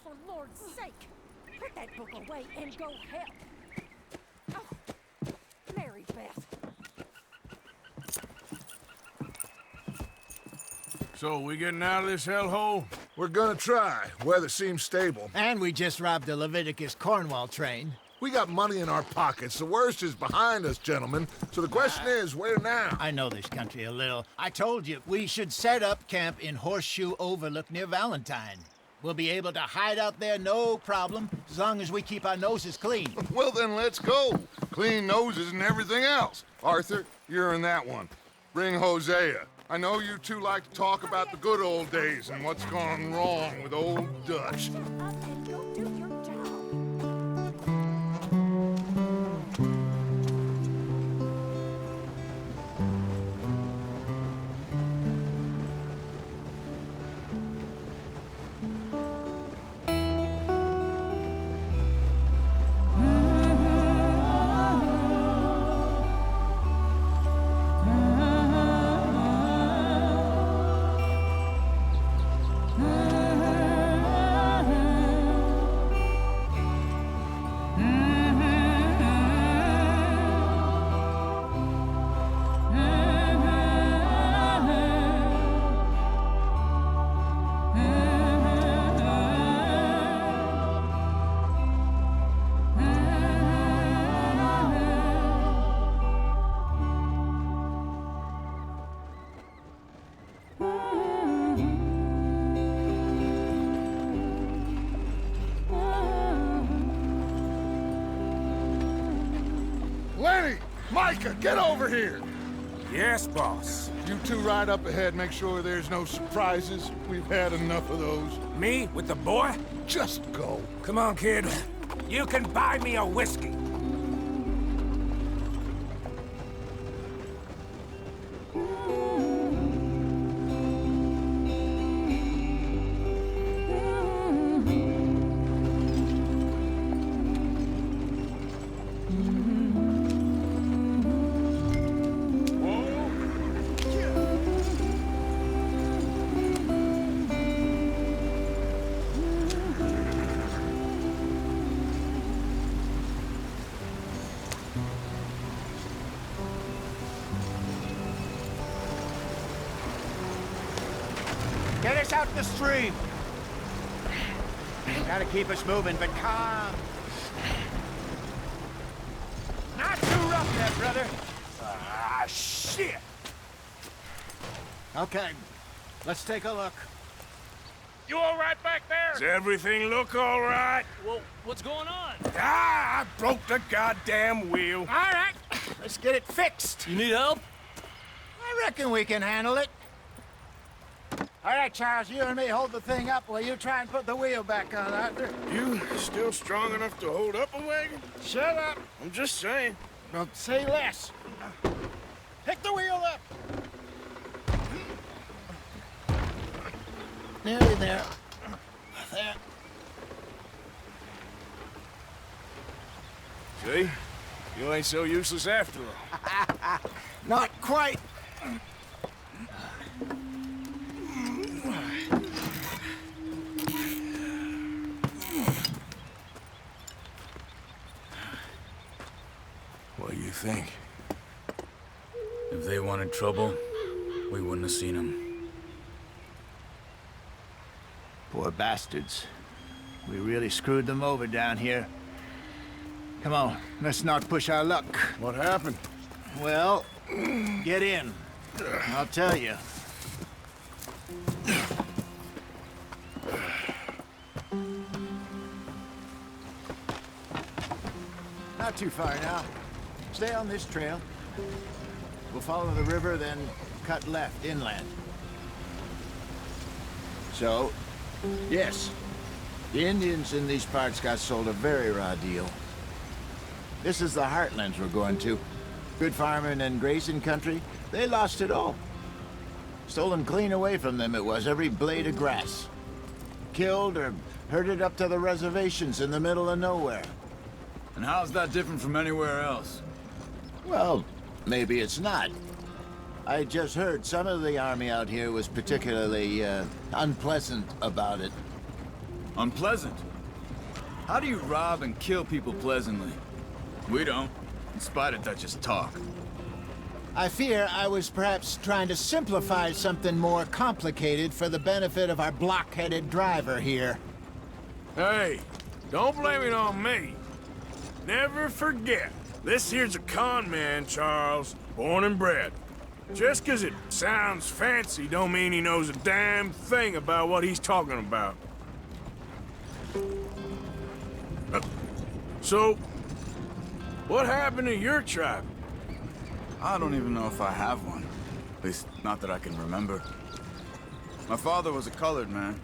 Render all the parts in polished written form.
for Lord's sake! Put that book away and go help! Oh, Mary Beth. So, we getting out of this hellhole? We're gonna try. Weather seems stable. And we just robbed the Leviticus Cornwall train. We got money in our pockets. The worst is behind us, gentlemen. So the question is, where now? I know this country a little. I told you, we should set up camp in Horseshoe Overlook near Valentine. We'll be able to hide out there, no problem, as long as we keep our noses clean. Well, then let's go. Clean noses and everything else. Arthur, you're in that one. Bring Hosea. I know you two like to talk about the good old days and what's gone wrong with old Dutch. Up and go do your job. Lenny! Micah, get over here! Yes, boss. You two ride up ahead, make sure there's no surprises. We've had enough of those. Me with the boy? Just go. Come on, kid. You can buy me a whiskey. Get us out the stream. Gotta keep us moving, but calm. Not too rough there, brother. Ah, shit! Okay, let's take a look. You all right back there? Does everything look all right? Well, what's going on? Ah, I broke the goddamn wheel. All right, let's get it fixed. You need help? I reckon we can handle it. All right, Charles, you and me hold the thing up while you try and put the wheel back on, Arthur. You still strong enough to hold up a wagon? Shut up. I'm just saying. Don't say less. Pick the wheel up. Nearly there. There. See? You ain't so useless after all. Not quite. What do you think? If they wanted trouble, we wouldn't have seen them. Poor bastards. We really screwed them over down here. Come on, let's not push our luck. What happened? Well, get in. I'll tell you. Not too far now. Stay on this trail. We'll follow the river, then cut left inland. So, yes, the Indians in these parts got sold a very raw deal. This is the heartlands we're going to. Good farming and grazing country, they lost it all. Stolen clean away from them it was, every blade of grass. Killed or herded up to the reservations in the middle of nowhere. And how's that different from anywhere else? Well, maybe it's not. I just heard some of the army out here was particularly, unpleasant about it. Unpleasant? How do you rob and kill people pleasantly? We don't, in spite of Dutch's talk. I fear I was perhaps trying to simplify something more complicated for the benefit of our block-headed driver here. Hey, don't blame it on me. Never forget, this here's a con man, Charles, born and bred. Just 'cause it sounds fancy don't mean he knows a damn thing about what he's talking about. So, what happened to your tribe? I don't even know if I have one. At least, not that I can remember. My father was a colored man.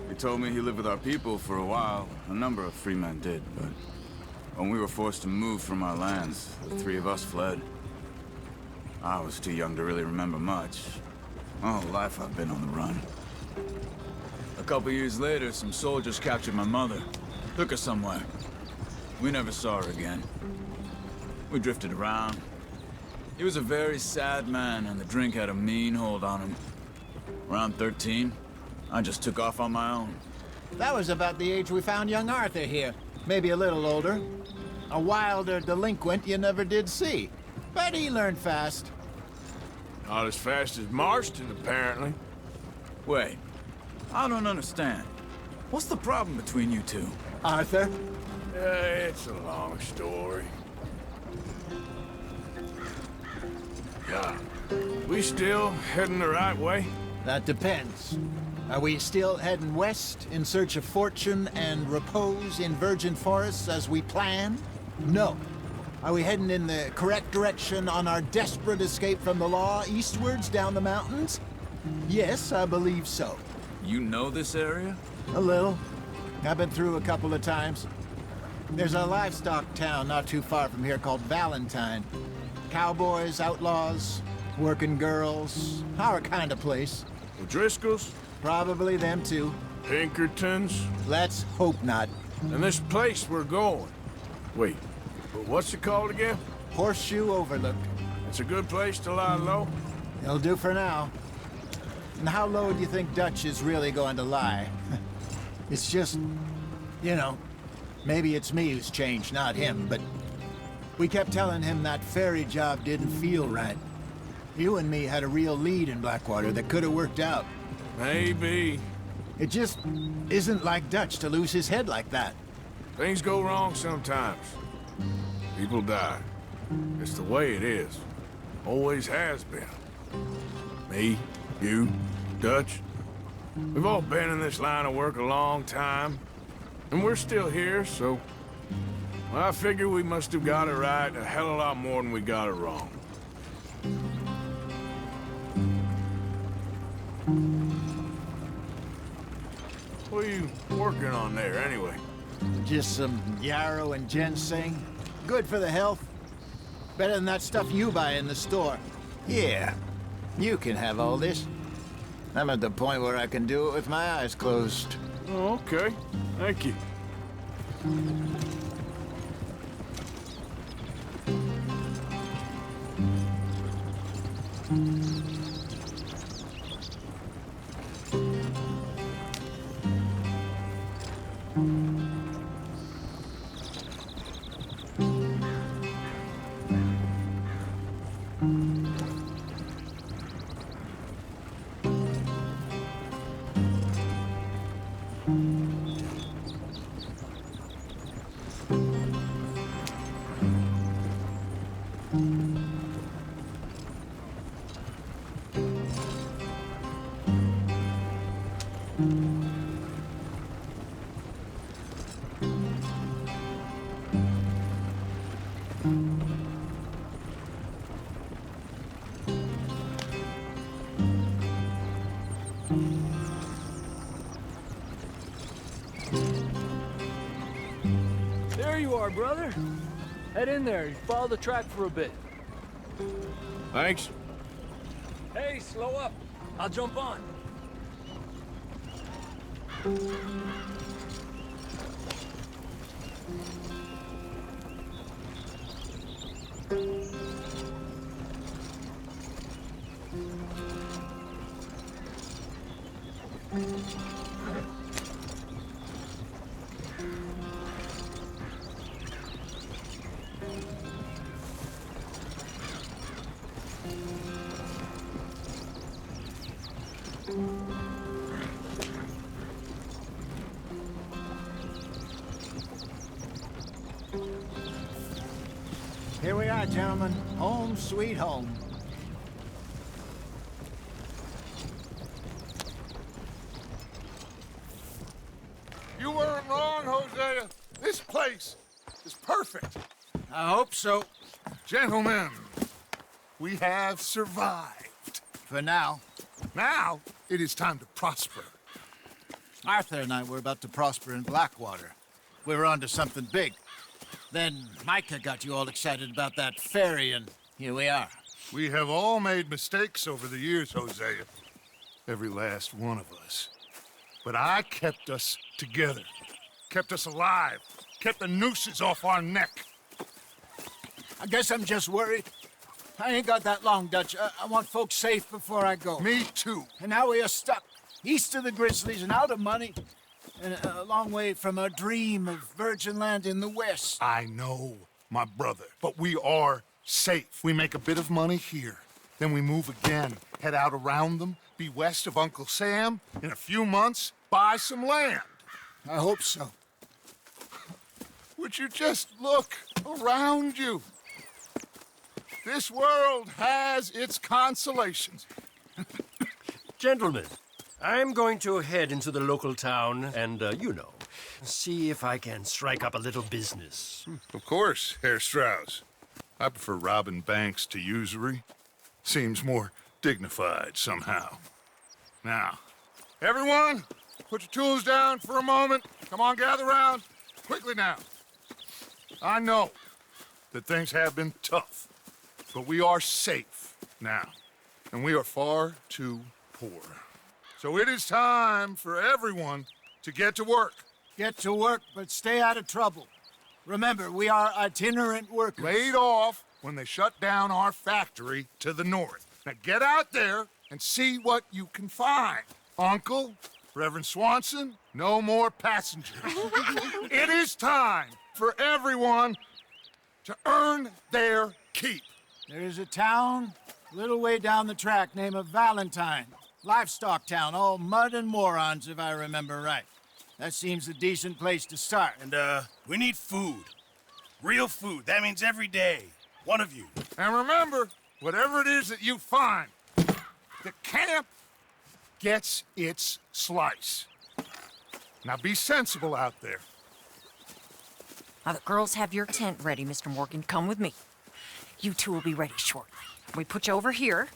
He told me he lived with our people for a while. A number of free men did, but when we were forced to move from our lands, the three of us fled. I was too young to really remember much. My whole life I've been on the run. A couple years later, some soldiers captured my mother. Took her somewhere. We never saw her again. We drifted around. He was a very sad man, and the drink had a mean hold on him. Around 13, I just took off on my own. That was about the age we found young Arthur here. Maybe a little older. A wilder delinquent you never did see. But he learned fast. Not as fast as Marston, apparently. Wait, I don't understand. What's the problem between you two? Arthur? It's a long story. Yeah. We still heading the right way? That depends. Are we still heading west in search of fortune and repose in virgin forests as we planned? No. Are we heading in the correct direction on our desperate escape from the law eastwards down the mountains? Yes, I believe so. You know this area? A little. I've been through a couple of times. There's a livestock town not too far from here called Valentine. Cowboys, outlaws, working girls, our kind of place. O'Driscoll's? Probably them too. Pinkertons? Let's hope not. And this place we're going. Wait, but what's it called again? Horseshoe Overlook. It's a good place to lie low? It'll do for now. And how low do you think Dutch is really going to lie? It's just, you know, maybe it's me who's changed, not him, but we kept telling him that ferry job didn't feel right. You and me had a real lead in Blackwater that could have worked out. Maybe. It just isn't like Dutch to lose his head like that. Things go wrong sometimes. People die. It's the way it is. Always has been. Me, you, Dutch. We've all been in this line of work a long time. And we're still here, so... Well, I figure we must have got it right a hell of a lot more than we got it wrong. What are you working on there, anyway? Just some yarrow and ginseng. Good for the health. Better than that stuff you buy in the store. Yeah, you can have all this. I'm at the point where I can do it with my eyes closed. Oh, okay. Thank you. There you are, brother. Head in there and follow the track for a bit. Thanks. Hey, slow up. I'll jump on. Here we are, gentlemen. Home sweet home. You weren't wrong, Hosea. This place is perfect. I hope so. Gentlemen, we have survived. For now. Now, it is time to prosper. Arthur and I were about to prosper in Blackwater. We were onto something big. Then Micah got you all excited about that ferry, and here we are. We have all made mistakes over the years, Hosea. Every last one of us. But I kept us together. Kept us alive. Kept the nooses off our neck. I guess I'm just worried. I ain't got that long, Dutch. I want folks safe before I go. Me too. And now we are stuck, east of the Grizzlies and out of money, and a long way from our dream of virgin land in the west. I know, my brother, but we are safe. We make a bit of money here. Then we move again, head out around them, be west of Uncle Sam. In a few months, buy some land. I hope so. Would you just look around you? This world has its consolations. Gentlemen, I'm going to head into the local town and, see if I can strike up a little business. Of course, Herr Strauss. I prefer robbing banks to usury. Seems more dignified somehow. Now, everyone, put your tools down for a moment. Come on, gather round. Quickly now. I know that things have been tough, but we are safe now, and we are far too poor. So it is time for everyone to get to work. Get to work, but stay out of trouble. Remember, we are itinerant workers. Laid off when they shut down our factory to the north. Now get out there and see what you can find. Uncle, Reverend Swanson, no more passengers. It is time for everyone to earn their keep. There is a town a little way down the track named Valentine. Livestock town, all mud and morons, if I remember right. That seems a decent place to start. And, we need food. Real food. That means every day. One of you. And remember, whatever it is that you find, the camp gets its slice. Now be sensible out there. Now, the girls have your tent ready, Mr. Morgan. Come with me. You two will be ready shortly. We put you over here.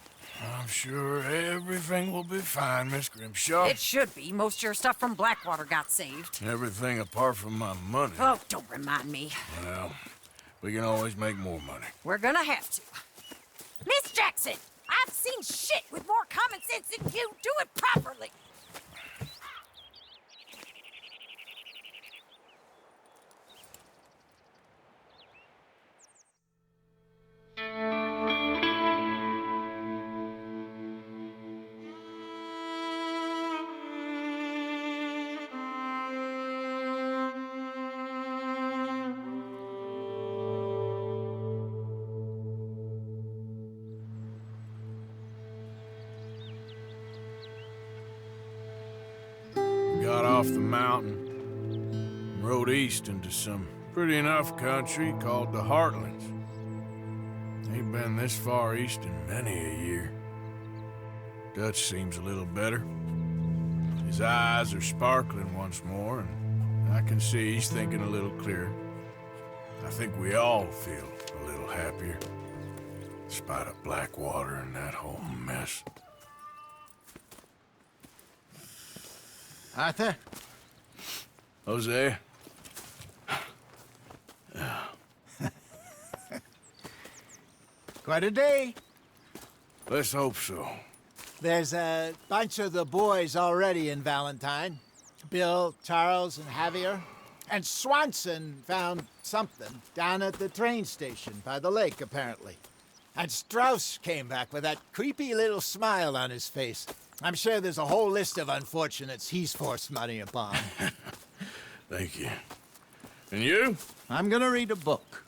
I'm sure everything will be fine, Miss Grimshaw. It should be. Most of your stuff from Blackwater got saved. Everything apart from my money. Oh, don't remind me. Well, we can always make more money. We're gonna have to. Miss Jackson, I've seen shit with more common sense than you. Do it properly. Got off the mountain, and rode east into some pretty enough country called the Heartlands. Ain't been this far east in many a year. Dutch seems a little better. His eyes are sparkling once more, and I can see he's thinking a little clearer. I think we all feel a little happier, in spite of Blackwater and that whole mess. Arthur? Jose? Quite a day. Let's hope so. There's a bunch of the boys already in Valentine. Bill, Charles, and Javier. And Swanson found something down at the train station by the lake, apparently. And Strauss came back with that creepy little smile on his face. I'm sure there's a whole list of unfortunates he's forced money upon. Thank you. And you? I'm gonna read a book.